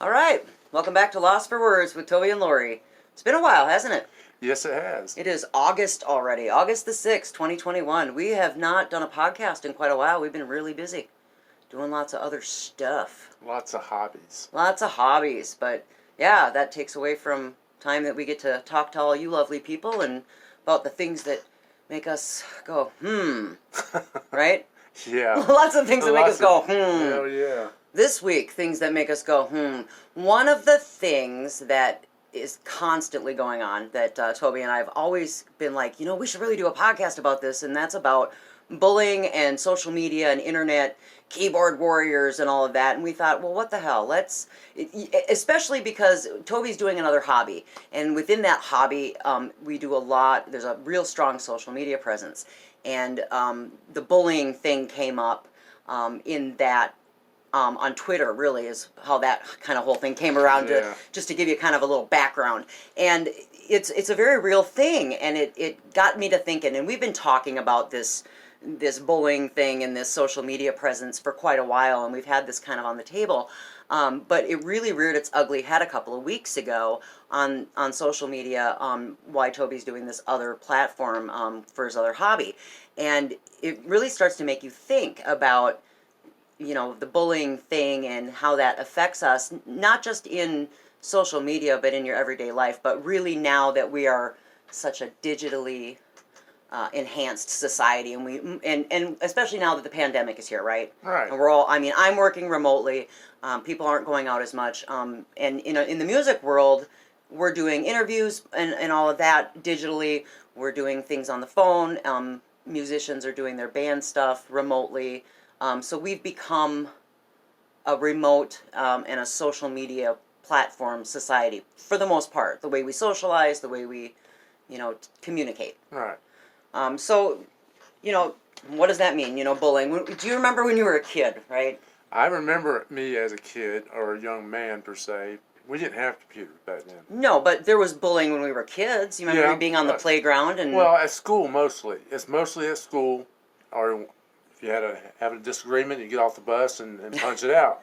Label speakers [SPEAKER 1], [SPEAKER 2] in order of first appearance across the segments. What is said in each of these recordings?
[SPEAKER 1] All right, welcome back to Losfer Words with Toby and Lori. It's been a while, hasn't it?
[SPEAKER 2] Yes, it has.
[SPEAKER 1] It is August already, August the 6th, 2021. We have not done a podcast in quite a while. We've been really busy doing lots of other stuff.
[SPEAKER 2] Lots of hobbies.
[SPEAKER 1] Lots of hobbies, but yeah, that takes away from time that we get to talk to all you lovely people and about the things that make us go, right?
[SPEAKER 2] Yeah.
[SPEAKER 1] Lots of things that make us go,
[SPEAKER 2] Hell yeah.
[SPEAKER 1] This week, things that make us go, One of the things that is constantly going on that Toby and I have always been like, we should really do a podcast about this, and that's about bullying and social media and internet, keyboard warriors and all of that. And we thought, well, what the hell? Especially because Toby's doing another hobby. And within that hobby, we do a lot. There's a real strong social media presence. And the bullying thing came up in that on Twitter, really, is how that kind of whole thing came around, just to give you kind of a little background. And it's a very real thing, and it got me to thinking, and we've been talking about this bullying thing and this social media presence for quite a while, and we've had this kind of on the table. But it really reared its ugly head a couple of weeks ago on social media, why Toby's doing this other platform for his other hobby. And it really starts to make you think about the bullying thing and how that affects us, not just in social media, but in your everyday life. But really now that we are such a digitally enhanced society, and especially now that the pandemic is here, right?
[SPEAKER 2] Right.
[SPEAKER 1] And we're all, I'm working remotely. People aren't going out as much. And in the music world, we're doing interviews and all of that digitally. We're doing things on the phone. Musicians are doing their band stuff remotely. So we've become a remote and a social media platform society for the most part. The way we socialize, the way we, communicate.
[SPEAKER 2] Right.
[SPEAKER 1] So, what does that mean? Bullying. Do you remember when you were a kid, right?
[SPEAKER 2] I remember me as a kid, or a young man per se. We didn't have computers back then.
[SPEAKER 1] No, but there was bullying when we were kids. You remember being on the playground and...
[SPEAKER 2] Well, at school mostly. It's mostly at school, or if you had a disagreement, you get off the bus and punch it out.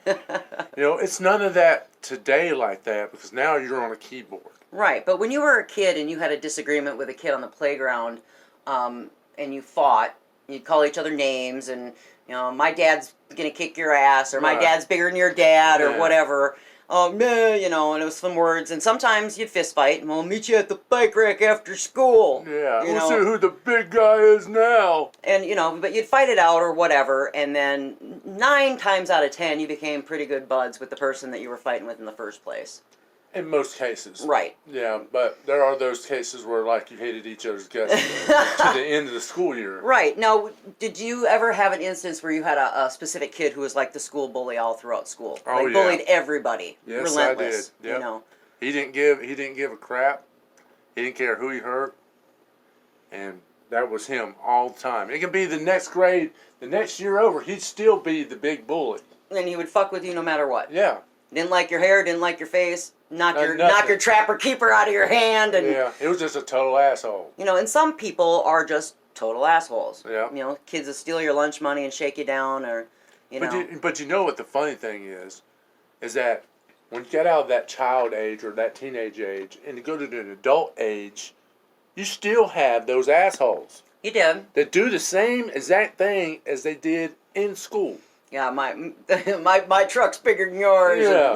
[SPEAKER 2] It's none of that today like that, because now you're on a keyboard. Right,
[SPEAKER 1] but when you were a kid and you had a disagreement with a kid on the playground, and you fought, you'd call each other names, and my dad's gonna kick your ass, or my dad's bigger than your dad, or whatever. And it was some words, and sometimes you'd fist fight, and we'll meet you at the bike rack after school.
[SPEAKER 2] Yeah, we'll see who the big guy is now.
[SPEAKER 1] And, but you'd fight it out or whatever, and then 9 times out of 10, you became pretty good buds with the person that you were fighting with in the first place.
[SPEAKER 2] In most cases.
[SPEAKER 1] Right.
[SPEAKER 2] Yeah, but there are those cases where, you hated each other's guts to the end of the school year. Right.
[SPEAKER 1] Now, did you ever have an instance where you had a specific kid who was like the school bully all throughout school?
[SPEAKER 2] Oh, yeah.
[SPEAKER 1] Bullied everybody.
[SPEAKER 2] Yes,
[SPEAKER 1] relentless.
[SPEAKER 2] I did. Yep. He didn't give a crap. He didn't care who he hurt. And that was him all the time. It could be the next grade, the next year over, he'd still be the big bully.
[SPEAKER 1] And he would fuck with you no matter what.
[SPEAKER 2] Yeah.
[SPEAKER 1] Didn't like your hair, didn't like your face. Knock your trapper keeper out of your hand, and
[SPEAKER 2] it was just a total asshole.
[SPEAKER 1] And some people are just total assholes.
[SPEAKER 2] Yeah.
[SPEAKER 1] Kids that steal your lunch money and shake you down, or
[SPEAKER 2] But you know what the funny thing is that when you get out of that child age or that teenage age and you go to an adult age, you still have those assholes.
[SPEAKER 1] You did.
[SPEAKER 2] That do the same exact thing as they did in school.
[SPEAKER 1] Yeah, my truck's bigger than yours.
[SPEAKER 2] Yeah.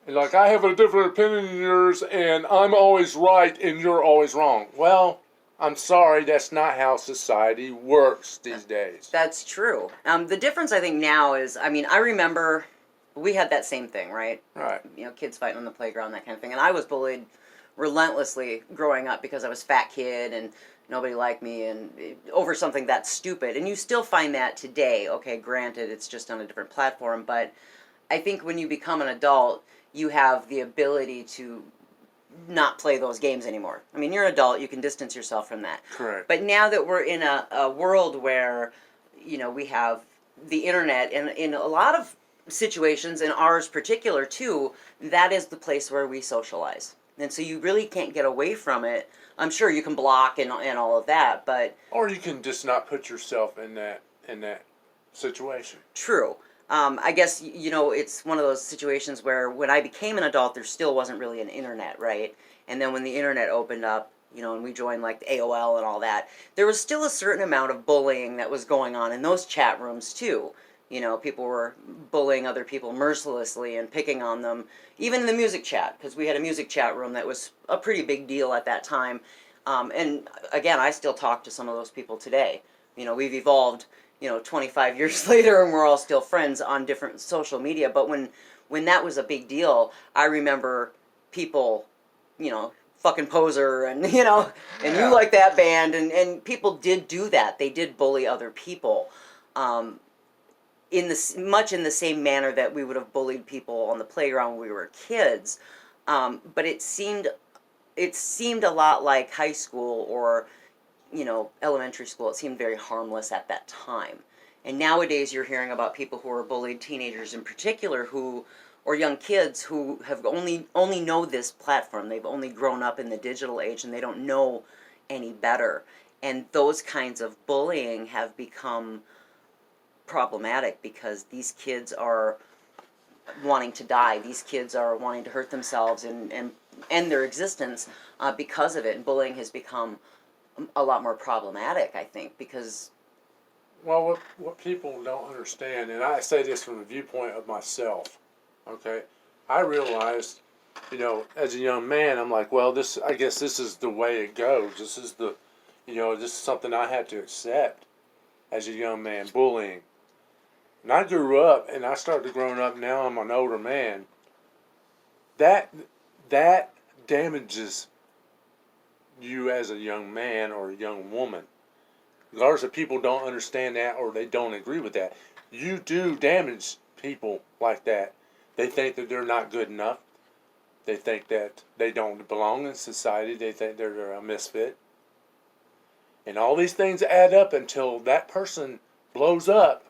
[SPEAKER 2] And I have a different opinion than yours, and I'm always right, and you're always wrong. Well, I'm sorry, that's not how society works these days.
[SPEAKER 1] That's true. The difference, I think, now is, I remember we had that same thing, right?
[SPEAKER 2] Right.
[SPEAKER 1] Kids fighting on the playground, that kind of thing. And I was bullied relentlessly growing up because I was a fat kid, and nobody liked me, and over something that stupid. And you still find that today. Okay, granted, it's just on a different platform, but I think when you become an adult, you have the ability to not play those games anymore. You're an adult, you can distance yourself from that.
[SPEAKER 2] Correct.
[SPEAKER 1] But now that we're in a world where, we have the internet, and in a lot of situations, in ours particular too, that is the place where we socialize. And so you really can't get away from it. I'm sure you can block and all of that, but...
[SPEAKER 2] Or you can just not put yourself in that situation.
[SPEAKER 1] True. I guess, it's one of those situations where when I became an adult, there still wasn't really an internet, right? And then when the internet opened up, and we joined like the AOL and all that, there was still a certain amount of bullying that was going on in those chat rooms too. People were bullying other people mercilessly and picking on them, even in the music chat, because we had a music chat room that was a pretty big deal at that time. And again, I still talk to some of those people today. We've evolved 25 years later, and we're all still friends on different social media. But when that was a big deal, I remember people, fucking poser, and and
[SPEAKER 2] Yeah.
[SPEAKER 1] you like that band, and people did do that. They did bully other people, much in the same manner that we would have bullied people on the playground when we were kids. But it seemed a lot like high school or elementary school. It seemed very harmless at that time. And nowadays you're hearing about people who are bullied, teenagers in particular, or young kids who have only know this platform. They've only grown up in the digital age and they don't know any better. And those kinds of bullying have become problematic because these kids are wanting to die. These kids are wanting to hurt themselves and end their existence because of it. And bullying has become a lot more problematic, I think, because...
[SPEAKER 2] Well, what people don't understand, and I say this from the viewpoint of myself, okay? I realized, as a young man, I'm like, well, I guess this is the way it goes. This is this is something I had to accept as a young man, bullying. And I grew up, and I started growing up, now I'm an older man. That damages you as a young man or a young woman. Regardless if people don't understand that or they don't agree with that. You do damage people like that. They think that they're not good enough. They think that they don't belong in society. They think they're a misfit. And all these things add up until that person blows up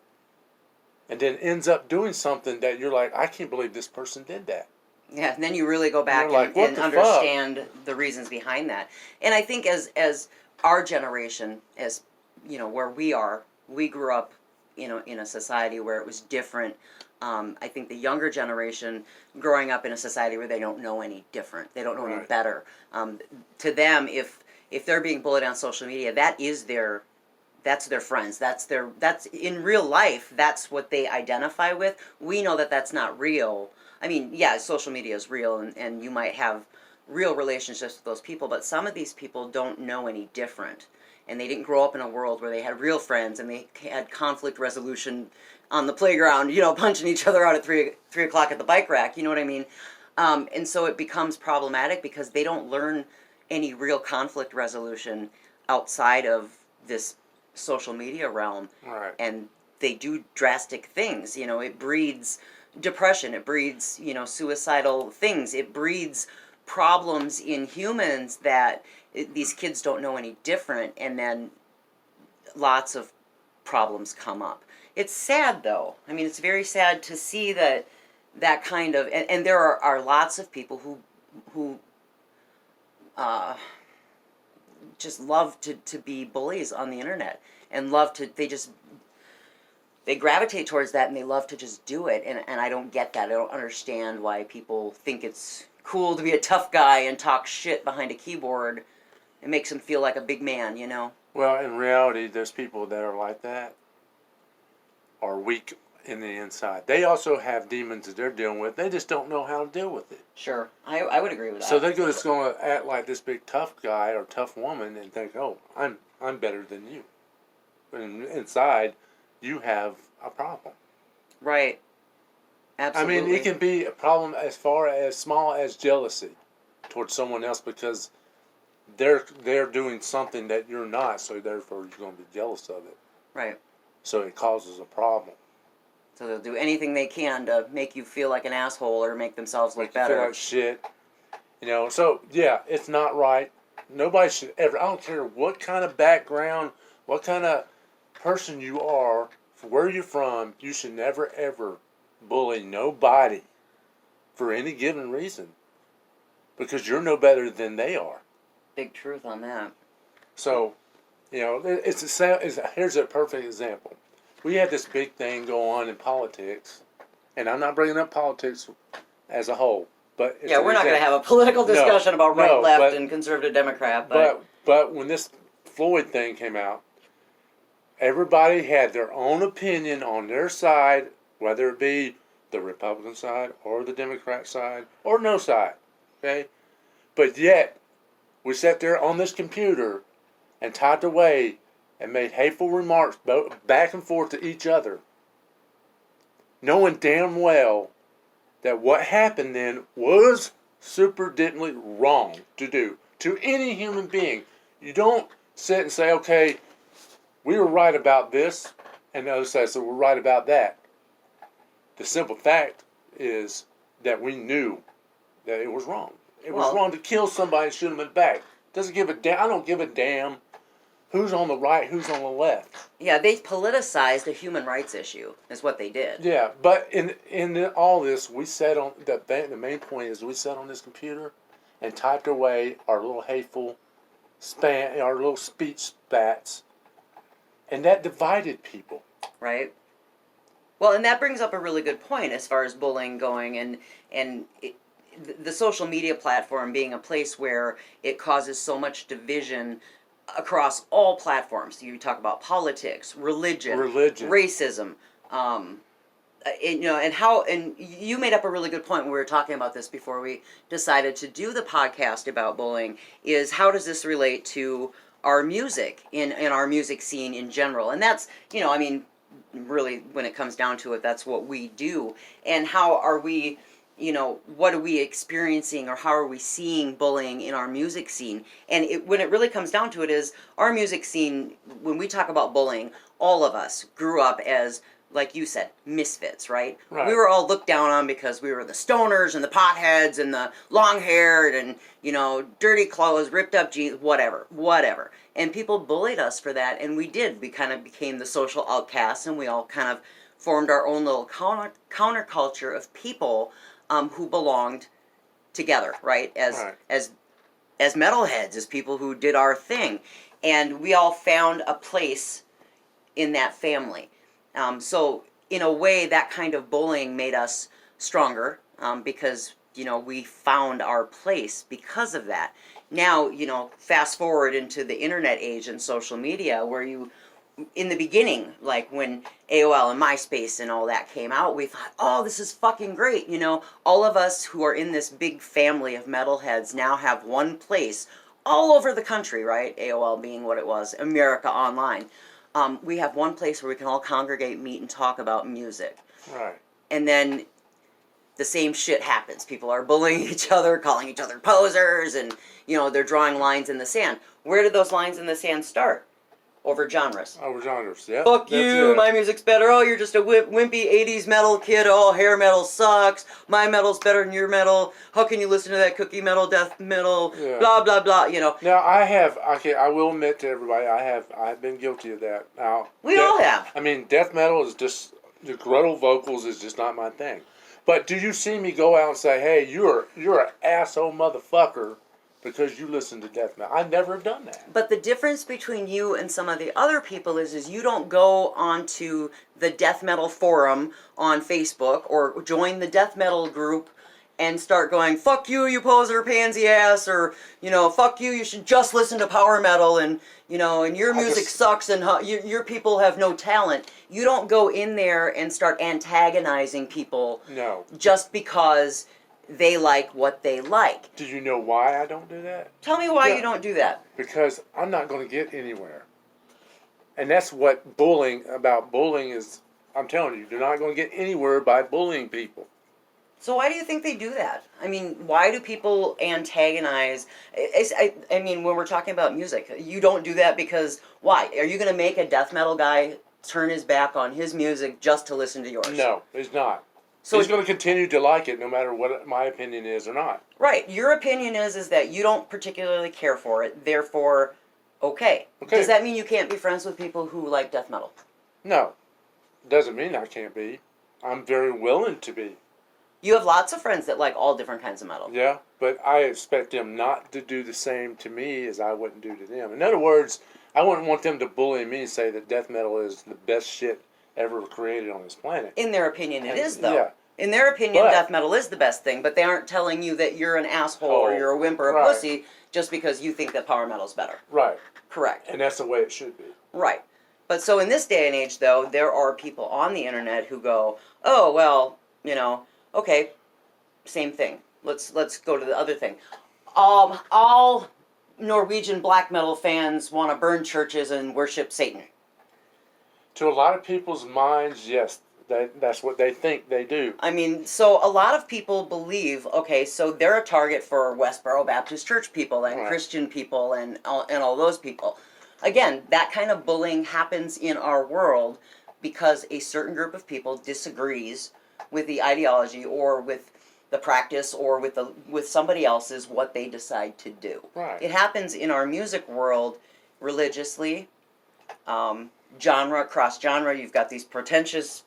[SPEAKER 2] and then ends up doing something that you're like, I can't believe this person did that.
[SPEAKER 1] Yeah, and then you really go back and understand the reasons behind that. And I think as our generation, as where we grew up, in a society where it was different. I think the younger generation growing up in a society where they don't know any different, they don't know any better. To them, if they're being bullied on social media, that's their friends. That's in real life. That's what they identify with. We know that that's not real. I mean, yeah, social media is real, and you might have real relationships with those people, but some of these people don't know any different. And they didn't grow up in a world where they had real friends and they had conflict resolution on the playground, punching each other out at 3 o'clock at the bike rack, you know what I mean? And so it becomes problematic because they don't learn any real conflict resolution outside of this social media realm.
[SPEAKER 2] Right.
[SPEAKER 1] And they do drastic things. It breeds depression. It breeds, suicidal things. It breeds problems in humans that these kids don't know any different, and then lots of problems come up. It's sad, though. I mean, it's very sad to see that kind of, and there are lots of people who just love to be bullies on the internet and they gravitate towards that and they love to just do it, and I don't get that. I don't understand why people think it's cool to be a tough guy and talk shit behind a keyboard. It makes them feel like a big man,
[SPEAKER 2] Well, in reality, those people that are like that are weak in the inside. They also have demons that they're dealing with. They just don't know how to deal with it.
[SPEAKER 1] Sure. I would agree with that.
[SPEAKER 2] So they're just going to act like this big tough guy or tough woman and think, oh, I'm better than you. And inside, you have a problem.
[SPEAKER 1] Right. Absolutely.
[SPEAKER 2] I mean, it can be a problem as far as small as jealousy towards someone else because they're doing something that you're not, so therefore you're going to be jealous of it.
[SPEAKER 1] Right.
[SPEAKER 2] So it causes a problem.
[SPEAKER 1] So they'll do anything they can to make you feel like an asshole or make themselves look better.
[SPEAKER 2] Feel like shit. So yeah, it's not right. Nobody should ever, I don't care what kind of background, what kind of person you are, where you're from, you should never ever bully nobody for any given reason. Because you're no better than they are.
[SPEAKER 1] Big truth on that.
[SPEAKER 2] So, here's a perfect example. we had this big thing go on in politics, and I'm not bringing up politics as a whole, but it's
[SPEAKER 1] Yeah, we're not going to have a political discussion about right,
[SPEAKER 2] no,
[SPEAKER 1] left, and conservative, Democrat.
[SPEAKER 2] But when this Floyd thing came out, everybody had their own opinion on their side, whether it be the Republican side or the Democrat side or no side. Okay, but yet we sat there on this computer and typed away and made hateful remarks back and forth to each other, knowing damn well that what happened then was super diddly wrong to do to any human being. You don't sit and say, okay, we were right about this, and the other side said we're right about that. The simple fact is that we knew that it was wrong. It was wrong to kill somebody and shoot them in the back. Doesn't give a damn. I don't give a damn who's on the right, who's on the left.
[SPEAKER 1] Yeah, they politicized a human rights issue, is what they did.
[SPEAKER 2] Yeah, but in all this, we sat on, the main point is we sat on this computer and typed away our little hateful our little speech spats, and that divided people.
[SPEAKER 1] Right. Well, and that brings up a really good point as far as bullying going, and the social media platform being a place where it causes so much division across all platforms. You talk about politics, religion, racism, and you made up a really good point when we were talking about this before we decided to do the podcast about bullying, is how does this relate to our music in our music scene in general? And that's, really when it comes down to it, that's what we do. And how are we, what are we experiencing, or how are we seeing bullying in our music scene? And when it really comes down to it is, our music scene, when we talk about bullying, all of us grew up as, like you said, misfits, right? We were all looked down on because we were the stoners and the potheads and the long-haired and, dirty clothes, ripped up jeans, whatever. And people bullied us for that, and we did. We kind of became the social outcasts, and we all kind of formed our own little counterculture of people who belonged together, right? As metalheads, as people who did our thing. And we all found a place in that family. So in a way, that kind of bullying made us stronger, because, we found our place because of that. Now, fast forward into the internet age and social media, where in the beginning, like when AOL and MySpace and all that came out, we thought, oh, this is fucking great. All of us who are in this big family of metalheads now have one place all over the country, right? AOL being what it was, America Online. We have one place where we can all congregate, meet, and talk about music.
[SPEAKER 2] Right.
[SPEAKER 1] And then the same shit happens. People are bullying each other, calling each other posers, and, they're drawing lines in the sand. Where did those lines in the sand start? Over genres.
[SPEAKER 2] Over genres, yeah.
[SPEAKER 1] Fuck you, my music's better. Oh, you're just a wimpy 80s metal kid. Oh, hair metal sucks. My metal's better than your metal. How can you listen to that cookie metal, death metal, blah, blah, blah, Now,
[SPEAKER 2] I will admit to everybody, I've been guilty of that. Now,
[SPEAKER 1] we all have.
[SPEAKER 2] Death metal is just, the gruntle vocals is just not my thing. But do you see me go out and say, hey, you're an asshole motherfucker because you listen to death metal? I never have done that.
[SPEAKER 1] But the difference between you and some of the other people is you don't go onto the death metal forum on Facebook or join the death metal group and start going, fuck you, you poser pansy ass, or, fuck you, you should just listen to power metal, and, and your music sucks, and your people have no talent. You don't go in there and start antagonizing people.
[SPEAKER 2] No.
[SPEAKER 1] Just because they like what they like.
[SPEAKER 2] Do you know why I don't do that?
[SPEAKER 1] Tell me why you don't do that.
[SPEAKER 2] Because I'm not going to get anywhere. And that's what bullying is. I'm telling you, you're not going to get anywhere by bullying people.
[SPEAKER 1] So why do you think they do that? I mean, why do people antagonize? When we're talking about music, you don't do that because why? Are you going to make a death metal guy turn his back on his music just to listen to yours?
[SPEAKER 2] No, he's not. So he's going to continue to like it no matter what my opinion is or not.
[SPEAKER 1] Right. Your opinion is that you don't particularly care for it, therefore, okay. Does that mean you can't be friends with people who like death metal?
[SPEAKER 2] No. Doesn't mean I can't be. I'm very willing to be.
[SPEAKER 1] You have lots of friends that like all different kinds of metal.
[SPEAKER 2] Yeah, but I expect them not to do the same to me as I wouldn't do to them. In other words, I wouldn't want them to bully me and say that death metal is the best shit ever created on this planet.
[SPEAKER 1] In their opinion, it is, though.
[SPEAKER 2] Yeah.
[SPEAKER 1] In their opinion,
[SPEAKER 2] But-
[SPEAKER 1] death metal is the best thing, but they aren't telling you that you're an asshole or you're a wimp or a
[SPEAKER 2] Right.
[SPEAKER 1] pussy just because you think that power metal's better.
[SPEAKER 2] Right.
[SPEAKER 1] Correct.
[SPEAKER 2] And that's the way it should be.
[SPEAKER 1] Right. But so in this day and age, though, there are people on the internet who go, oh, well, okay, same thing. Let's go to the other thing. All Norwegian black metal fans want to burn churches and worship Satan.
[SPEAKER 2] To a lot of people's minds, yes, that's what they think they do.
[SPEAKER 1] I mean, so a lot of people believe, okay, so they're a target for Westboro Baptist Church people and
[SPEAKER 2] Right.
[SPEAKER 1] Christian people and all those people. Again, that kind of bullying happens in our world because a certain group of people disagrees with the ideology or with the practice or with somebody else's what they decide to do.
[SPEAKER 2] Right.
[SPEAKER 1] It happens in our music world religiously, cross genre. You've got these pretentious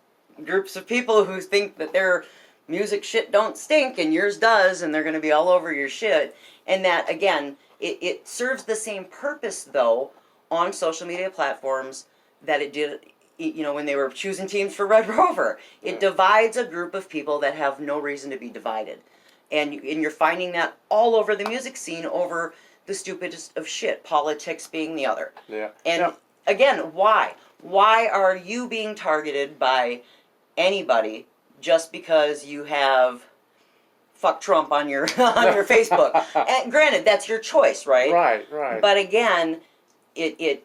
[SPEAKER 1] groups of people who think that their music shit don't stink and yours does, and they're going to be all over your shit. And that, again, it serves the same purpose, though, on social media platforms that it did, when they were choosing teams for Red Rover. It divides a group of people that have no reason to be divided. And you're finding that all over the music scene over the stupidest of shit, politics being the other.
[SPEAKER 2] Yeah.
[SPEAKER 1] And again, why? Why are you being targeted by anybody just because you have fuck Trump on your on your Facebook? And granted, that's your choice, right?
[SPEAKER 2] Right.
[SPEAKER 1] But again, it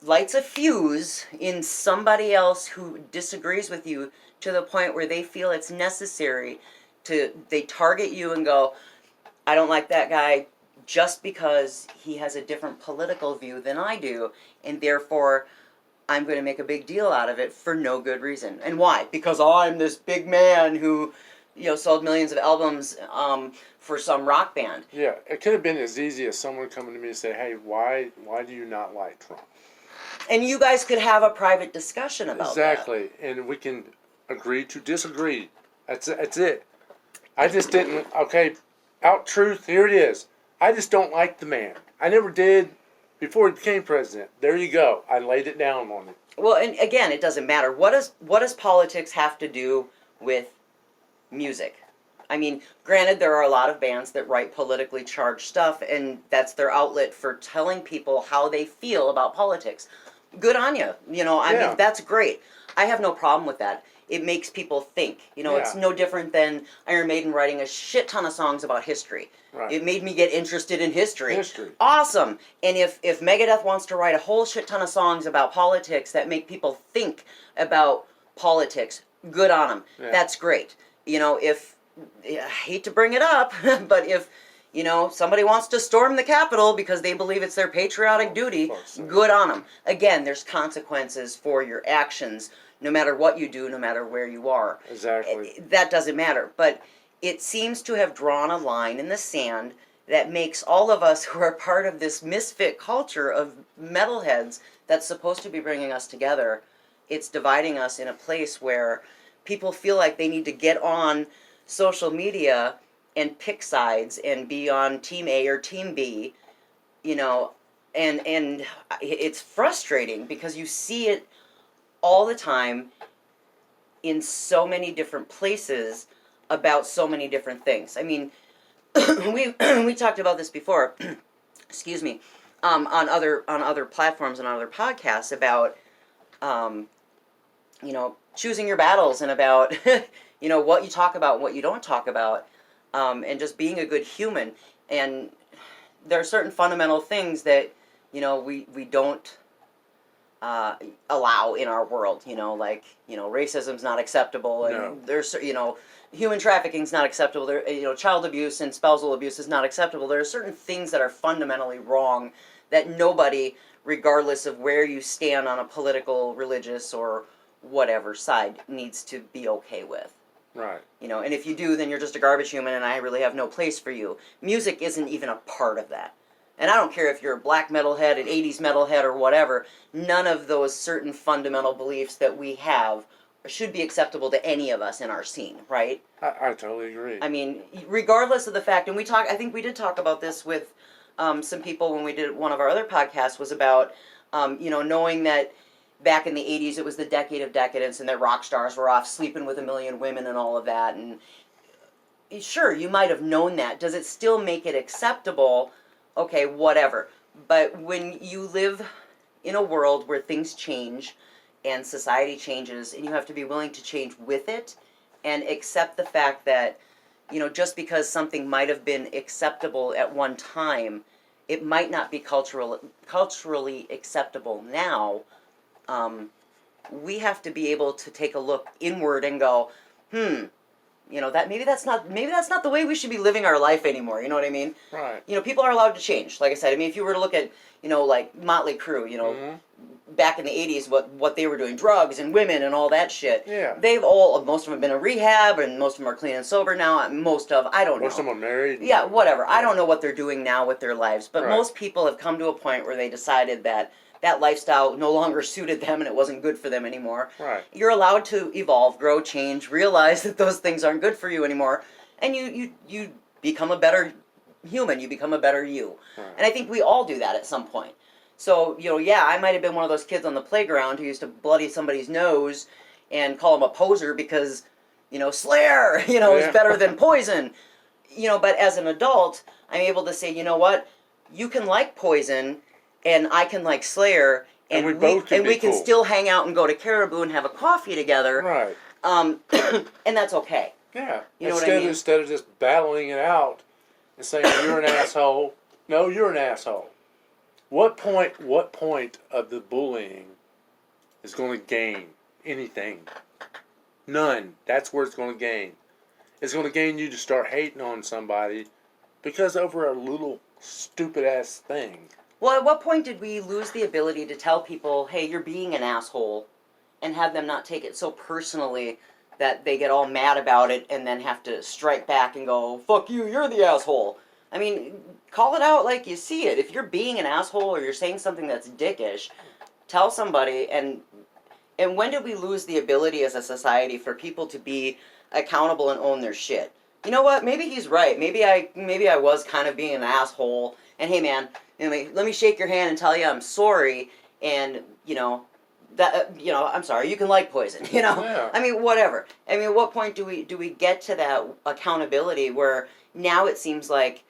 [SPEAKER 1] lights a fuse in somebody else who disagrees with you to the point where they feel it's necessary they target you and go, I don't like that guy just because he has a different political view than I do, and therefore I'm going to make a big deal out of it for no good reason. And why? Because I'm this big man who, sold millions of albums for some rock band.
[SPEAKER 2] Yeah, it could have been as easy as someone coming to me and say, hey, why do you not like Trump?
[SPEAKER 1] And you guys could have a private discussion about that.
[SPEAKER 2] Exactly, and we can agree to disagree. That's it. I just didn't, truth, here it is. I just don't like the man. I never did before he became president. There you go. I laid it down on him.
[SPEAKER 1] Well, and again, it doesn't matter. What does politics have to do with music? I mean, granted, there are a lot of bands that write politically charged stuff, and that's their outlet for telling people how they feel about politics. Good on you. I mean, that's great. I have no problem with that. It makes people think. It's no different than Iron Maiden writing a shit ton of songs about history.
[SPEAKER 2] Right.
[SPEAKER 1] It made me get interested in history. Awesome. And if Megadeth wants to write a whole shit ton of songs about politics that make people think about politics, good on them. Yeah. That's great. I hate to bring it up, but if somebody wants to storm the Capitol because they believe it's their patriotic duty, good on them. Again, there's consequences for your actions, no matter what you do, no matter where you are.
[SPEAKER 2] Exactly.
[SPEAKER 1] That doesn't matter. But it seems to have drawn a line in the sand that makes all of us who are part of this misfit culture of metalheads that's supposed to be bringing us together, it's dividing us in a place where people feel like they need to get on social media and pick sides and be on Team A or Team B, and it's frustrating because you see it all the time in so many different places about so many different things. I mean, we talked about this before, excuse me, on other platforms and on other podcasts about choosing your battles and about what you talk about and what you don't talk about, and just being a good human. And there are certain fundamental things that we don't allow in our world, like racism's not acceptable, and there's human trafficking's not acceptable. There, child abuse and spousal abuse is not acceptable. There are certain things that are fundamentally wrong that nobody, regardless of where you stand on a political, religious, or whatever side, needs to be okay with.
[SPEAKER 2] Right.
[SPEAKER 1] And if you do, then you're just a garbage human, and I really have no place for you. Music isn't even a part of that. And I don't care if you're a black metalhead, an 80s metalhead, or whatever. None of those certain fundamental beliefs that we have should be acceptable to any of us in our scene, right?
[SPEAKER 2] I totally agree.
[SPEAKER 1] I mean, regardless of the fact, and I think we did talk about this with some people when we did one of our other podcasts, was about, knowing that back in the 80s it was the decade of decadence and that rock stars were off sleeping with a million women and all of that. And sure, you might have known that. Does it still make it acceptable? Okay, whatever. But when you live in a world where things change and society changes and you have to be willing to change with it and accept the fact that, just because something might have been acceptable at one time, it might not be culturally acceptable now. We have to be able to take a look inward and go, that maybe that's not the way we should be living our life anymore. You know what I mean?
[SPEAKER 2] Right.
[SPEAKER 1] People are allowed to change. Like I said, I mean, if you were to look at, like Motley Crue, back in the 80s, what they were doing, drugs and women and all that shit.
[SPEAKER 2] Yeah.
[SPEAKER 1] Most of them have been in rehab, and most of them are clean and sober now. I don't know.
[SPEAKER 2] Most of them are married.
[SPEAKER 1] Yeah, whatever. I don't know what they're doing now with their lives, but
[SPEAKER 2] Right.
[SPEAKER 1] most people have come to a point where they decided that lifestyle no longer suited them and it wasn't good for them anymore.
[SPEAKER 2] Right.
[SPEAKER 1] You're allowed to evolve, grow, change, realize that those things aren't good for you anymore, and you become a better human. You become a better you.
[SPEAKER 2] Right.
[SPEAKER 1] And I think we all do that at some point. So, I might have been one of those kids on the playground who used to bloody somebody's nose and call him a poser because, Slayer, is better than Poison. But as an adult, I'm able to say, you know what? You can like Poison and I can like Slayer, and we can still hang out and go to Caribou and have a coffee together.
[SPEAKER 2] Right.
[SPEAKER 1] And that's okay.
[SPEAKER 2] Yeah.
[SPEAKER 1] You know what I mean?
[SPEAKER 2] Instead of just battling it out and saying you're an asshole. No, you're an asshole. What point of the bullying is going to gain anything? None. That's where it's going to gain. It's going to gain you to start hating on somebody because over a little stupid ass thing.
[SPEAKER 1] Well, at what point did we lose the ability to tell people, hey, you're being an asshole, and have them not take it so personally that they get all mad about it and then have to strike back and go, fuck you, you're the asshole? I mean, call it out like you see it. If you're being an asshole or you're saying something that's dickish, tell somebody. And when did we lose the ability as a society for people to be accountable and own their shit? You know what? Maybe he's right. Maybe I was kind of being an asshole. And hey, man, let me shake your hand and tell you I'm sorry. And I'm sorry. You can like Poison.
[SPEAKER 2] Yeah.
[SPEAKER 1] I mean, whatever. I mean, at what point do we get to that accountability where now it seems like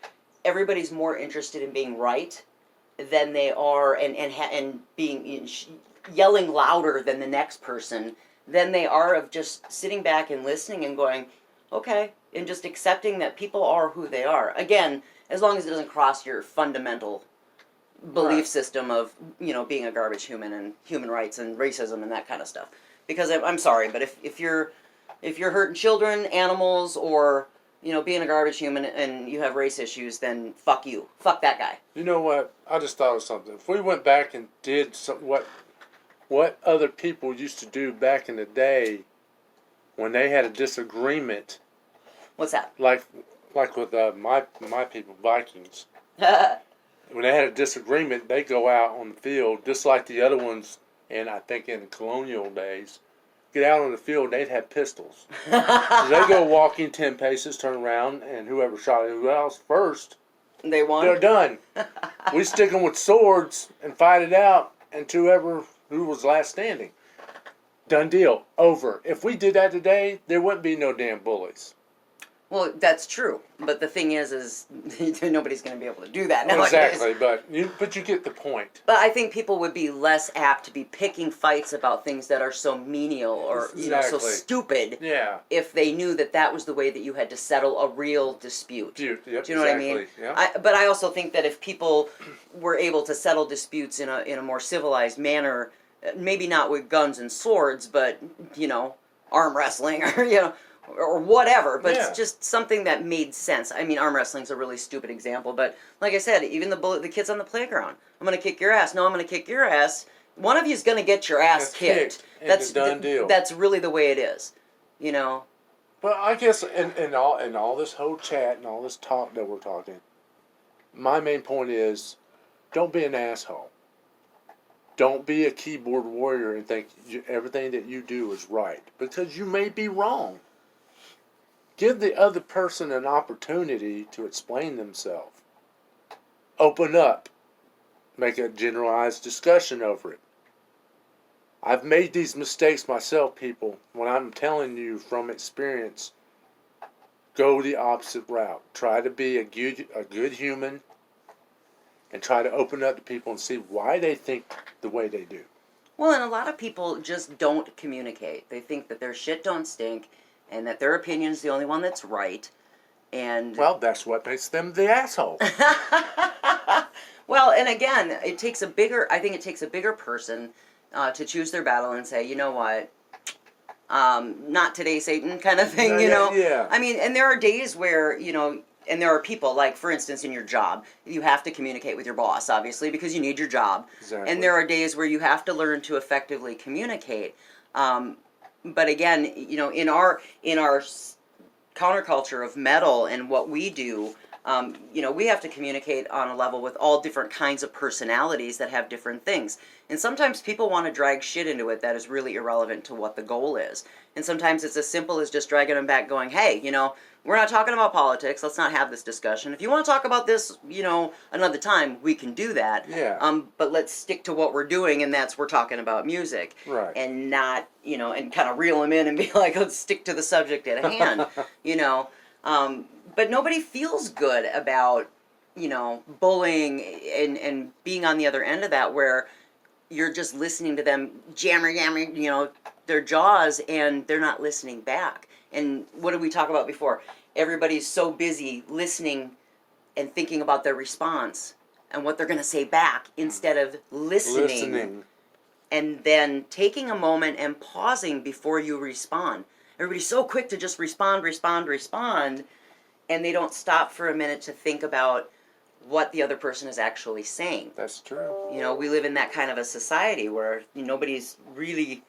[SPEAKER 1] everybody's more interested in being right than they are and being yelling louder than the next person than they are of just sitting back and listening and going, okay, and just accepting that people are who they are. Again, as long as it doesn't cross your fundamental belief
[SPEAKER 2] Right.
[SPEAKER 1] system of, being a garbage human and human rights and racism and that kind of stuff. Because I'm sorry, but if you're hurting children, animals, or being a garbage human and you have race issues, then fuck you. Fuck that guy.
[SPEAKER 2] You know what? I just thought of something. If we went back and did what other people used to do back in the day when they had a disagreement,
[SPEAKER 1] What's that?
[SPEAKER 2] like with my people, Vikings, when they had a disagreement, they go out on the field just like the other ones. And I think in the colonial days, get out on the field, they'd have pistols. So they go walking 10 paces, turn around, and whoever shot who else first,
[SPEAKER 1] They won?
[SPEAKER 2] they're done. We stick them with swords and fight it out, and who was last standing. Done deal. Over. If we did that today, there wouldn't be no damn bullies.
[SPEAKER 1] Well, that's true. But the thing is nobody's going to be able to do that nowadays.
[SPEAKER 2] Exactly, but you get the point.
[SPEAKER 1] But I think people would be less apt to be picking fights about things that are so menial or so
[SPEAKER 2] Exactly.
[SPEAKER 1] stupid.
[SPEAKER 2] Yeah.
[SPEAKER 1] If they knew that was the way that you had to settle a real dispute.
[SPEAKER 2] Yep,
[SPEAKER 1] Do you know what I mean?
[SPEAKER 2] exactly, yeah.
[SPEAKER 1] But I also think that if people were able to settle disputes in a more civilized manner, maybe not with guns and swords, but arm wrestling or whatever, but
[SPEAKER 2] Yeah.
[SPEAKER 1] it's just something that made sense. I mean, arm wrestling's a really stupid example, but like I said, even the kids on the playground, I'm going to kick your ass. No, I'm going to kick your ass. One of you's going to get your ass
[SPEAKER 2] That's
[SPEAKER 1] kicked.
[SPEAKER 2] kicked. It's a done deal.
[SPEAKER 1] That's really the way it is,
[SPEAKER 2] But I guess in all this whole chat and all this talk that we're talking, my main point is, don't be an asshole. Don't be a keyboard warrior and think everything that you do is right, because you may be wrong. Give the other person an opportunity to explain themselves. Open up. Make a generalized discussion over it. I've made these mistakes myself, people. When I'm telling you from experience, go the opposite route. Try to be a good human, and try to open up to people and see why they think the way they do.
[SPEAKER 1] Well, and a lot of people just don't communicate. They think that their shit don't stink, and that their opinion's the only one that's right. And
[SPEAKER 2] well, that's what makes them the asshole.
[SPEAKER 1] Well, and again, I think it takes a bigger person to choose their battle and say, you know what, not today, Satan, kind of thing, you know?
[SPEAKER 2] Yeah.
[SPEAKER 1] I mean, and there are days where, and there are people, like, for instance, in your job, you have to communicate with your boss, obviously, because you need your job.
[SPEAKER 2] Exactly.
[SPEAKER 1] And there are days where you have to learn to effectively communicate. But again, in our counterculture of metal and what we do, we have to communicate on a level with all different kinds of personalities that have different things. And sometimes people want to drag shit into it that is really irrelevant to what the goal is. And sometimes it's as simple as just dragging them back going, hey, we're not talking about politics. Let's not have this discussion. If you want to talk about this, another time, we can do that.
[SPEAKER 2] Yeah.
[SPEAKER 1] But let's stick to what we're doing, and that's we're talking about music.
[SPEAKER 2] Right.
[SPEAKER 1] And not, and kind of reel them in and be like, let's stick to the subject at hand, But nobody feels good about, bullying and being on the other end of that, where you're just listening to them jamming, their jaws, and they're not listening back. And what did we talk about before? Everybody's so busy listening and thinking about their response and what they're going to say back instead of listening. And then taking a moment and pausing before you respond. Everybody's so quick to just respond, and they don't stop for a minute to think about what the other person is actually saying.
[SPEAKER 2] That's true.
[SPEAKER 1] We live in that kind of a society where nobody's really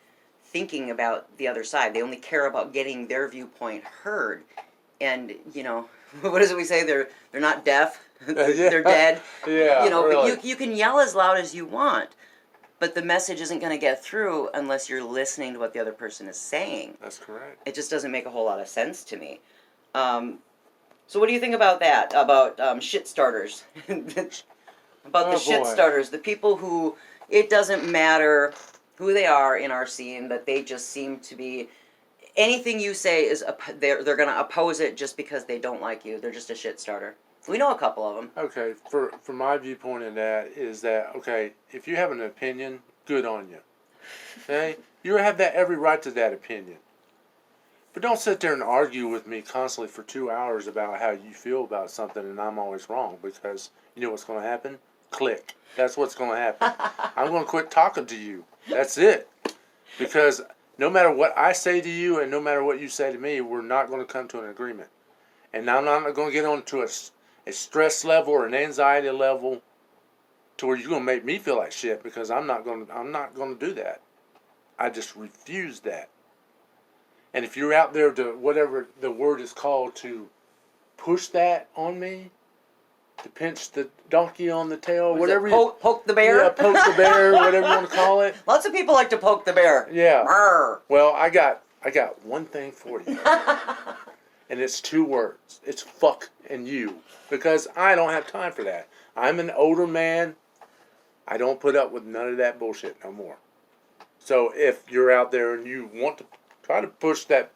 [SPEAKER 1] thinking about the other side. They only care about getting their viewpoint heard. And, what is it we say? They're not deaf. They're dead.
[SPEAKER 2] Yeah, really.
[SPEAKER 1] But you can yell as loud as you want, but the message isn't going to get through unless you're listening to what the other person is saying.
[SPEAKER 2] That's correct.
[SPEAKER 1] It just doesn't make a whole lot of sense to me. So what do you think about that? About shit starters? About the shit starters, the people who it doesn't matter who they are in our scene, but they just seem to be, anything you say is they're going to oppose it just because they don't like you. They're just a shit starter. We know a couple of them.
[SPEAKER 2] Okay, from my viewpoint in that is that, okay, if you have an opinion, good on you. Okay? You have every right to that opinion. But don't sit there and argue with me constantly for 2 hours about how you feel about something and I'm always wrong, because you know what's going to happen? Click. That's what's going to happen. I'm going to quit talking to you. That's it. Because no matter what I say to you and no matter what you say to me, we're not going to come to an agreement. And I'm not going to get on to a stress level or an anxiety level to where you're going to make me feel like shit, because I'm not going to do that. I just refuse that. And if you're out there to, whatever the word is called, to push that on me, to pinch the donkey on the tail, whatever
[SPEAKER 1] poke the bear?
[SPEAKER 2] Yeah, poke the bear, whatever you want to call it.
[SPEAKER 1] Lots of people like to poke the bear.
[SPEAKER 2] Yeah.
[SPEAKER 1] Brr.
[SPEAKER 2] Well, I got one thing for you. And it's 2 words. It's fuck and you. Because I don't have time for that. I'm an older man. I don't put up with none of that bullshit no more. So if you're out there and you want to try to push that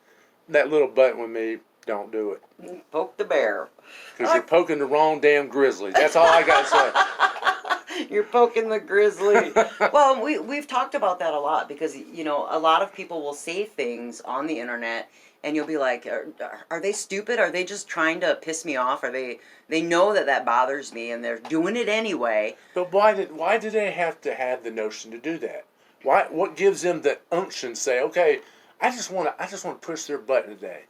[SPEAKER 2] little button with me, don't do it.
[SPEAKER 1] Poke the bear.
[SPEAKER 2] Because you're poking the wrong damn grizzly. That's all I got to say.
[SPEAKER 1] You're poking the grizzly. Well, we've talked about that a lot, because, a lot of people will say things on the internet and you'll be like, are they stupid? Are they just trying to piss me off? Are they know that bothers me and they're doing it anyway?
[SPEAKER 2] But why did they have to have the notion to do that? What gives them the unction to say, okay, I just want to push their button today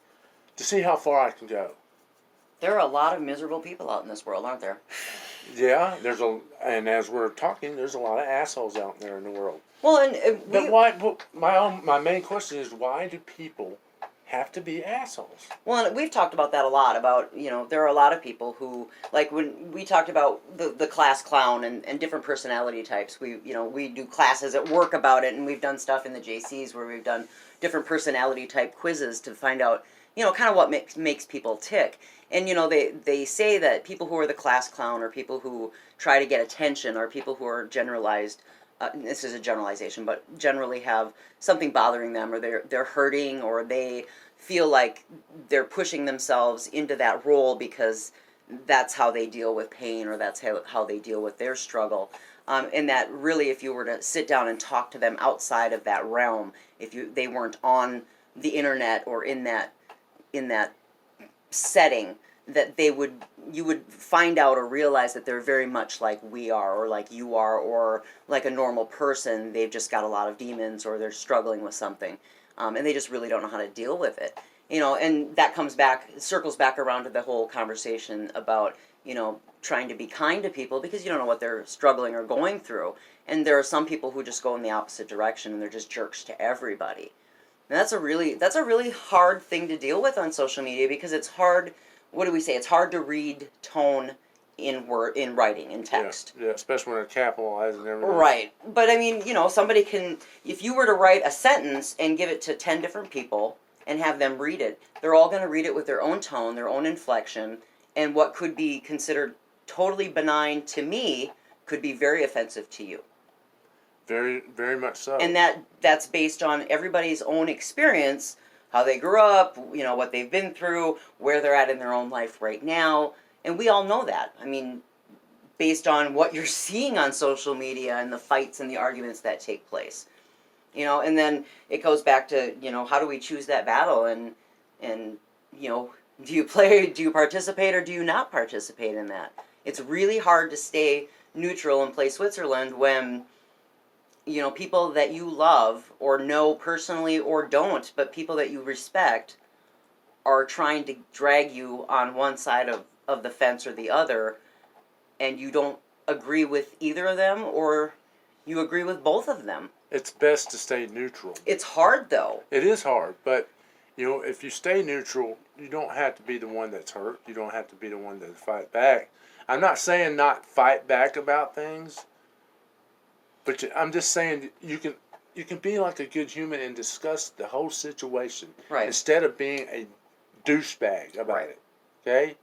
[SPEAKER 2] to see how far I can go?
[SPEAKER 1] There are a lot of miserable people out in this world, aren't there?
[SPEAKER 2] Yeah, and as we're talking, there's a lot of assholes out there in the world.
[SPEAKER 1] Well,
[SPEAKER 2] but why? My main question is, why do people have to be assholes?
[SPEAKER 1] Well, we've talked about that a lot. About there are a lot of people who, like when we talked about the class clown and different personality types. We do classes at work about it, and we've done stuff in the JCs where we've done different personality type quizzes to find out kind of what makes people tick. And, they say that people who are the class clown, or people who try to get attention, or people who are generalized this is a generalization, but generally have something bothering them, or they're hurting, or they feel like they're pushing themselves into that role because that's how they deal with pain, or that's how they deal with their struggle. And that really, if you were to sit down and talk to them outside of that realm, if they weren't on the internet or in that setting, that you would find out or realize that they're very much like we are, or like you are, or like a normal person. They've just got a lot of demons, or they're struggling with something, and they just really don't know how to deal with it. And that circles back around to the whole conversation about, trying to be kind to people, because you don't know what they're struggling or going through. And there are some people who just go in the opposite direction, and they're just jerks to everybody. And that's a really hard thing to deal with on social media, because it's hard. What do we say? It's hard to read tone in writing, in text.
[SPEAKER 2] Yeah, especially when they're capitalized and everything.
[SPEAKER 1] Right. But I mean, somebody can, if you were to write a sentence and give it to 10 different people and have them read it, they're all going to read it with their own tone, their own inflection, and what could be considered totally benign to me could be very offensive to you.
[SPEAKER 2] Very, very much so.
[SPEAKER 1] And that's based on everybody's own experience, how they grew up, what they've been through, where they're at in their own life right now. And we all know that. I mean, based on what you're seeing on social media and the fights and the arguments that take place. And then it goes back to, how do we choose that battle? And do you participate, or do you not participate in that? It's really hard to stay neutral and play Switzerland when, people that you love or know personally or don't, but people that you respect are trying to drag you on one side of the fence or the other, and you don't agree with either of them, or you agree with both of them.
[SPEAKER 2] It's best to stay neutral.
[SPEAKER 1] It's hard, though.
[SPEAKER 2] It is hard, but, if you stay neutral, you don't have to be the one that's hurt. You don't have to be the one that fight back. I'm not saying not fight back about things, but I'm just saying you can be like a good human and discuss the whole situation,
[SPEAKER 1] right,
[SPEAKER 2] instead of being a douchebag about it. Okay?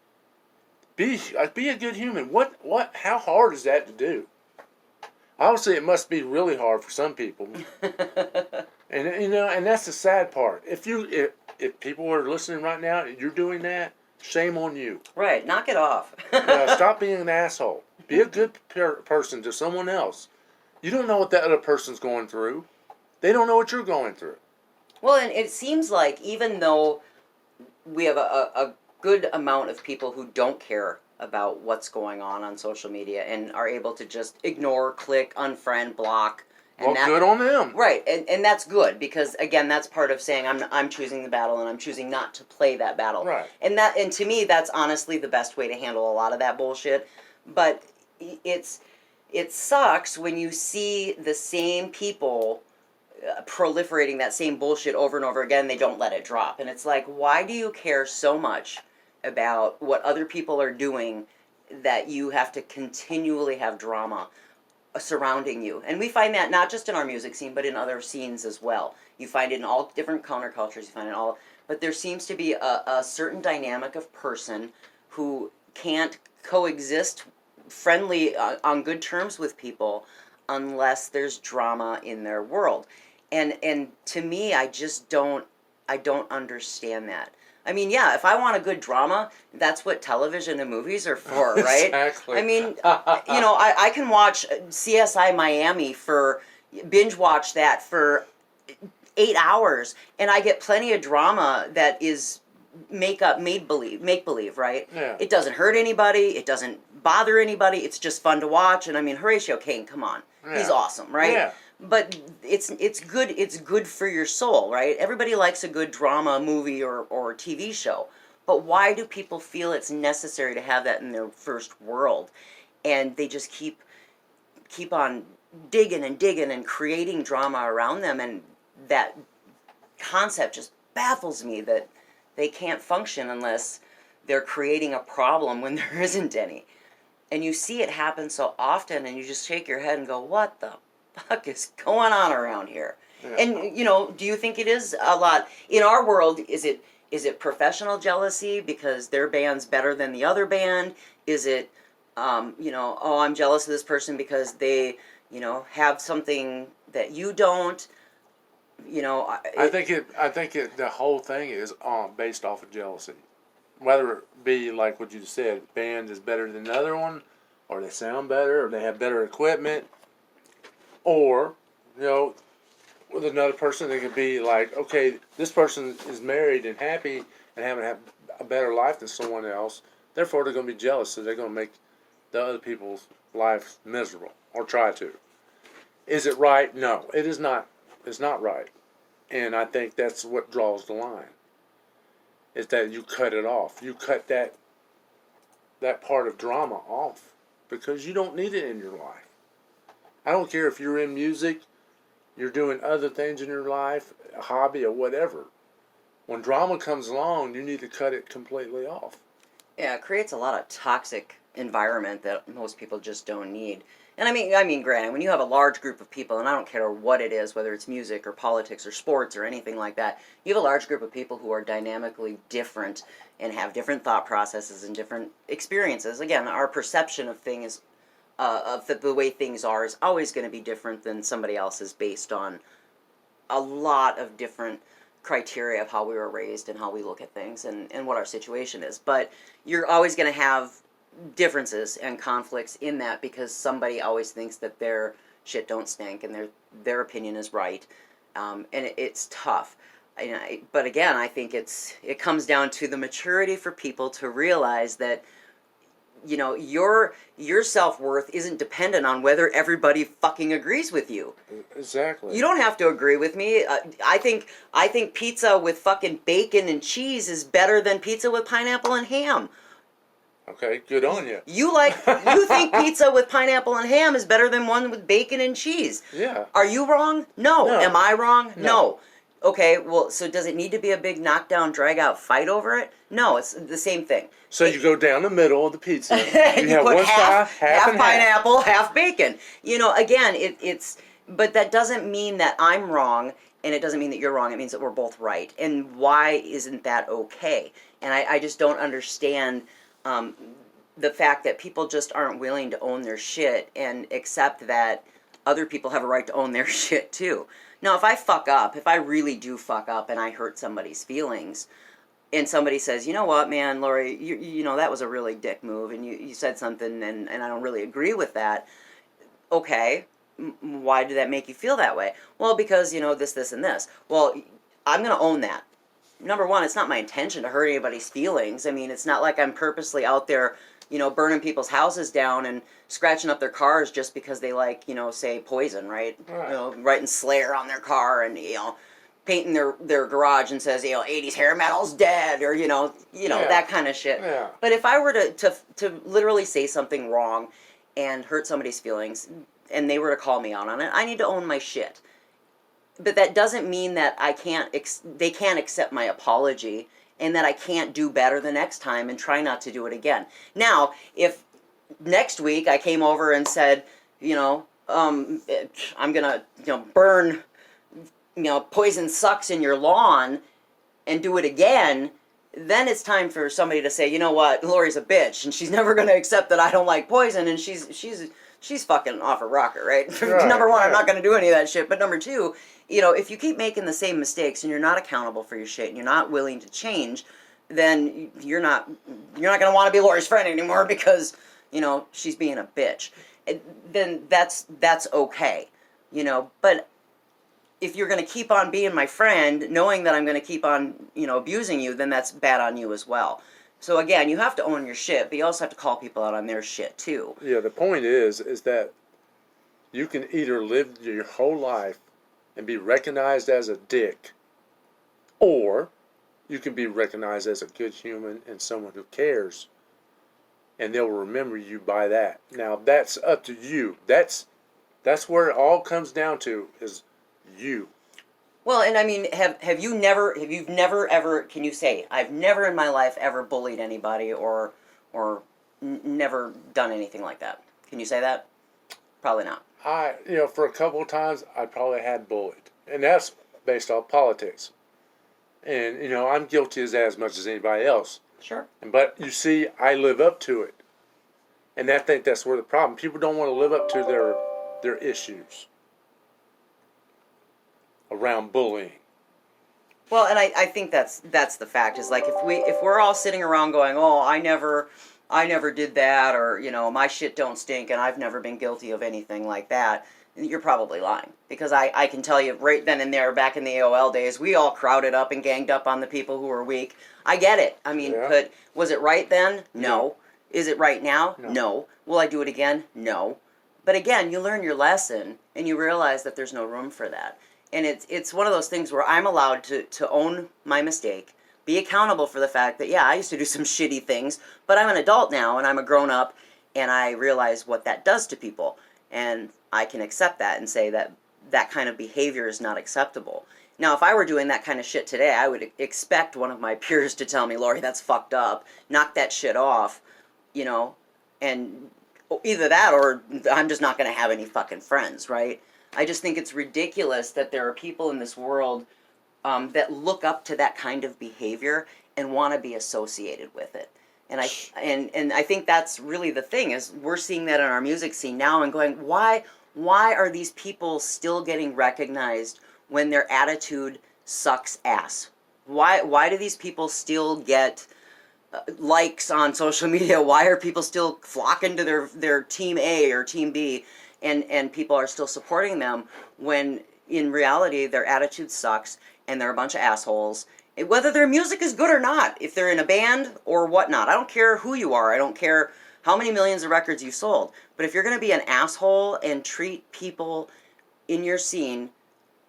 [SPEAKER 2] Be a good human. How hard is that to do? Obviously, it must be really hard for some people. And that's the sad part. If people are listening right now and you're doing that, shame on you.
[SPEAKER 1] Right, knock it off.
[SPEAKER 2] Stop being an asshole. Be a good person to someone else. You don't know what that other person's going through. They don't know what you're going through.
[SPEAKER 1] Well, and it seems like even though we have a good amount of people who don't care about what's going on social media and are able to just ignore, click, unfriend, block. And
[SPEAKER 2] good on them.
[SPEAKER 1] Right, and that's good, because again, that's part of saying I'm choosing the battle, and I'm choosing not to play that battle.
[SPEAKER 2] Right.
[SPEAKER 1] And to me, that's honestly the best way to handle a lot of that bullshit. But it sucks when you see the same people proliferating that same bullshit over and over again. They don't let it drop, and it's like, why do you care so much about what other people are doing that you have to continually have drama surrounding you? And we find that not just in our music scene, but in other scenes as well. You find it in all different countercultures. You find it all, but there seems to be a certain dynamic of person who can't coexist friendly on good terms with people unless there's drama in their world. And to me, I don't understand that. I mean, yeah, if I want a good drama, that's what television and movies are for, right?
[SPEAKER 2] Exactly.
[SPEAKER 1] I mean, I can watch CSI Miami binge watch that for 8 hours, and I get plenty of drama that is make believe, right?
[SPEAKER 2] Yeah.
[SPEAKER 1] It doesn't hurt anybody, it doesn't bother anybody, it's just fun to watch. And I mean, Horatio Caine, come on. Yeah. He's awesome, right? Yeah. But it's good for your soul, right? Everybody likes a good drama movie or TV show. But why do people feel it's necessary to have that in their first world? And they just keep on digging and creating drama around them, and that concept just baffles me, that they can't function unless they're creating a problem when there isn't any. And you see it happen so often, and you just shake your head and go, what the fuck is going on around here? Yeah. And, do you think it is a lot? In our world, is it professional jealousy because their band's better than the other band? Is it, I'm jealous of this person because they, have something that you don't.
[SPEAKER 2] I think the whole thing is based off of jealousy. Whether it be like what you just said, band is better than another one, or they sound better, or they have better equipment, or with another person, it could be like, okay, this person is married and happy and having a better life than someone else. Therefore, they're going to be jealous, so they're going to make the other people's lives miserable or try to. Is it right? No, it is not. It's not right, and I think that's what draws the line. Is that you cut it off? You cut that part of drama off because you don't need it in your life. I don't care if you're in music, you're doing other things in your life, a hobby or whatever. When drama comes along, you need to cut it completely off.
[SPEAKER 1] Yeah, it creates a lot of toxic environment that most people just don't need. And I mean, granted, when you have a large group of people, and I don't care what it is, whether it's music or politics or sports or anything like that, you have a large group of people who are dynamically different and have different thought processes and different experiences. Again, our perception of things, of the way things are, is always going to be different than somebody else's based on a lot of different criteria of how we were raised and how we look at things and what our situation is. But you're always going to have differences and conflicts in that because somebody always thinks that their shit don't stink and their opinion is right, and it's tough. But again, I think it comes down to the maturity for people to realize that your self-worth isn't dependent on whether everybody fucking agrees with you.
[SPEAKER 2] Exactly.
[SPEAKER 1] You don't have to agree with me. I think pizza with fucking bacon and cheese is better than pizza with pineapple and ham.
[SPEAKER 2] Okay, good on you.
[SPEAKER 1] You think pizza with pineapple and ham is better than one with bacon and cheese.
[SPEAKER 2] Yeah.
[SPEAKER 1] Are you wrong? No. Am I wrong?
[SPEAKER 2] No.
[SPEAKER 1] Okay, well, so does it need to be a big knockdown, drag-out fight over it? No, it's the same thing.
[SPEAKER 2] So you go down the middle of the pizza.
[SPEAKER 1] You
[SPEAKER 2] have
[SPEAKER 1] put
[SPEAKER 2] one side,
[SPEAKER 1] half pineapple, half bacon. Again, but that doesn't mean that I'm wrong, and it doesn't mean that you're wrong. It means that we're both right. And why isn't that okay? And I just don't understand the fact that people just aren't willing to own their shit and accept that other people have a right to own their shit too. Now, if I really do fuck up and I hurt somebody's feelings, and somebody says, you know what, man, Lori, you know, that was a really dick move, and you said something, and I don't really agree with that. Okay, why did that make you feel that way? Well, because, this, and this. Well, I'm going to own that. Number one, it's not my intention to hurt anybody's feelings. I mean, it's not like I'm purposely out there, burning people's houses down and scratching up their cars just because they like, say Poison, right?
[SPEAKER 2] Right.
[SPEAKER 1] Writing Slayer on their car and, painting their garage and says, 80s hair metal's dead, or, that kind of shit.
[SPEAKER 2] Yeah.
[SPEAKER 1] But if I were to literally say something wrong and hurt somebody's feelings and they were to call me out on it, I need to own my shit. But that doesn't mean that they can't accept my apology and that I can't do better the next time and try not to do it again. Now, if next week I came over and said, I'm going to, burn, Poison Sucks in your lawn and do it again, then it's time for somebody to say, you know what, Lori's a bitch and she's never going to accept that I don't like Poison and she's fucking off a rocker, right?
[SPEAKER 2] Right.
[SPEAKER 1] Number one, I'm not going to do any of that shit. But number two, if you keep making the same mistakes and you're not accountable for your shit and you're not willing to change, then you're not going to want to be Lori's friend anymore because, she's being a bitch. Then that's okay, But if you're going to keep on being my friend, knowing that I'm going to keep on, abusing you, then that's bad on you as well. So again, you have to own your shit, but you also have to call people out on their shit too.
[SPEAKER 2] Yeah, the point is that you can either live your whole life and be recognized as a dick, or you can be recognized as a good human and someone who cares, and they'll remember you by that. Now, that's up to you. That's where it all comes down to, is you.
[SPEAKER 1] Well, and I mean, have you never ever, can you say, I've never in my life ever bullied anybody or never done anything like that? Can you say that? Probably not.
[SPEAKER 2] For a couple of times, I probably had bullied. And that's based off politics. And, I'm guilty as much as anybody else.
[SPEAKER 1] Sure.
[SPEAKER 2] But, you see, I live up to it. And I think that's where the problem. People don't want to live up to their issues around bullying.
[SPEAKER 1] Well, and I think that's the fact is like if we're all sitting around going, oh, I never did that, or my shit don't stink and I've never been guilty of anything like that, you're probably lying, because I can tell you right then and there, back in the AOL days, we all crowded up and ganged up on the people who were weak. I get it. I mean,
[SPEAKER 2] Yeah.
[SPEAKER 1] but was it right then? No. Is it right now?
[SPEAKER 2] No.
[SPEAKER 1] No. Will I do it again? No. But again, you learn your lesson and you realize that there's no room for that. And it's one of those things where I'm allowed to own my mistake, be accountable for the fact that, yeah, I used to do some shitty things, but I'm an adult now and I'm a grown up and I realize what that does to people. And I can accept that and say that that kind of behavior is not acceptable. Now, if I were doing that kind of shit today, I would expect one of my peers to tell me, Lori, that's fucked up. Knock that shit off, and either that or I'm just not going to have any fucking friends, right? I just think it's ridiculous that there are people in this world that look up to that kind of behavior and want to be associated with it. And I think that's really the thing, is we're seeing that in our music scene now and going, why are these people still getting recognized when their attitude sucks ass? Why do these people still get likes on social media? Why are people still flocking to their team A or team B, and people are still supporting them when in reality their attitude sucks and they're a bunch of assholes? Whether their music is good or not, if they're in a band or whatnot, I don't care who you are. I don't care how many millions of records you've sold. But if you're going to be an asshole and treat people in your scene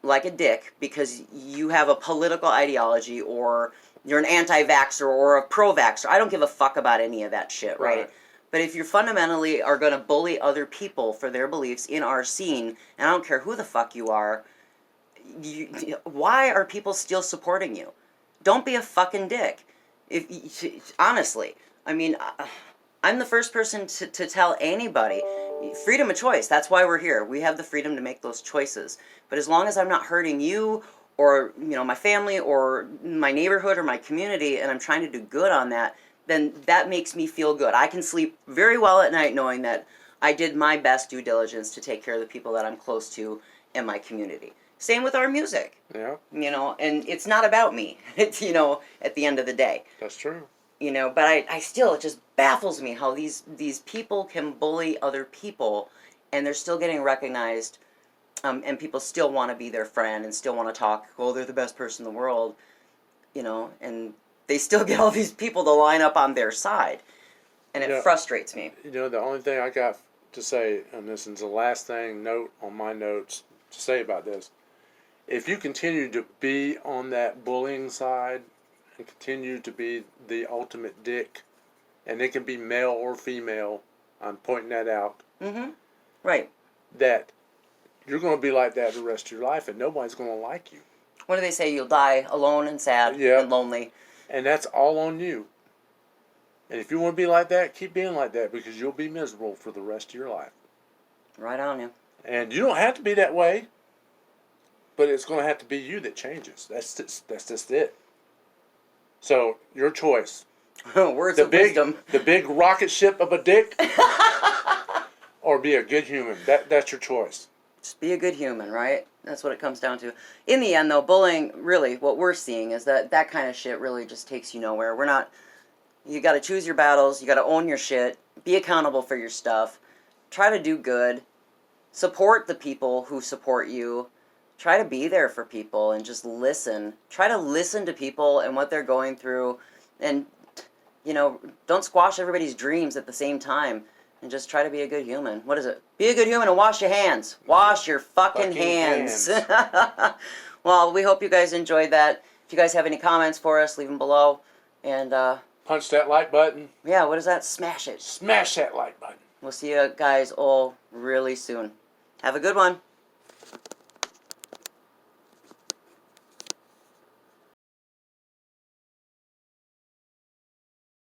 [SPEAKER 1] like a dick because you have a political ideology, or you're an anti-vaxxer or a pro-vaxxer, I don't give a fuck about any of that shit, right? But if you fundamentally are going to bully other people for their beliefs in our scene, and I don't care who the fuck you are, why are people still supporting you? Don't be a fucking dick. Honestly, I mean, I'm the first person to tell anybody, freedom of choice. That's why we're here. We have the freedom to make those choices. But as long as I'm not hurting you or my family or my neighborhood or my community, and I'm trying to do good on that, then that makes me feel good. I can sleep very well at night knowing that I did my best due diligence to take care of the people that I'm close to in my community. Same with our music.
[SPEAKER 2] Yeah.
[SPEAKER 1] And it's not about me. It's, at the end of the day.
[SPEAKER 2] That's true.
[SPEAKER 1] But I still, it just baffles me how these people can bully other people and they're still getting recognized, and people still want to be their friend and still want to talk, oh, they're the best person in the world, and they still get all these people to line up on their side. And it frustrates me.
[SPEAKER 2] The only thing I got to say on this, and the last note on my notes to say about this, if you continue to be on that bullying side and continue to be the ultimate dick, and it can be male or female, I'm pointing that out.
[SPEAKER 1] Mm-hmm. Right.
[SPEAKER 2] That you're going to be like that the rest of your life, and nobody's going to like you.
[SPEAKER 1] What do they say? You'll die alone and sad and lonely.
[SPEAKER 2] And that's all on you. And if you want to be like that, keep being like that, because you'll be miserable for the rest of your life.
[SPEAKER 1] Right on you.
[SPEAKER 2] And you don't have to be that way, but it's going to have to be you that changes. That's just it. So, your choice.
[SPEAKER 1] Words of wisdom.
[SPEAKER 2] The big rocket ship of a dick, or be a good human. That's your choice.
[SPEAKER 1] Just be a good human, right? That's what it comes down to. In the end, though, bullying, really, what we're seeing is that kind of shit really just takes you nowhere. We're not... You got to choose your battles. You got to own your shit. Be accountable for your stuff. Try to do good. Support the people who support you. Try to be there for people and just listen. Try to listen to people and what they're going through. And, don't squash everybody's dreams at the same time. And just try to be a good human. What is it? Be a good human and wash your hands. Wash your fucking hands. Well, we hope you guys enjoyed that. If you guys have any comments for us, leave them below. And,
[SPEAKER 2] punch that like button.
[SPEAKER 1] Yeah, what is that? Smash it.
[SPEAKER 2] Smash that like button.
[SPEAKER 1] We'll see you guys all really soon. Have a good one.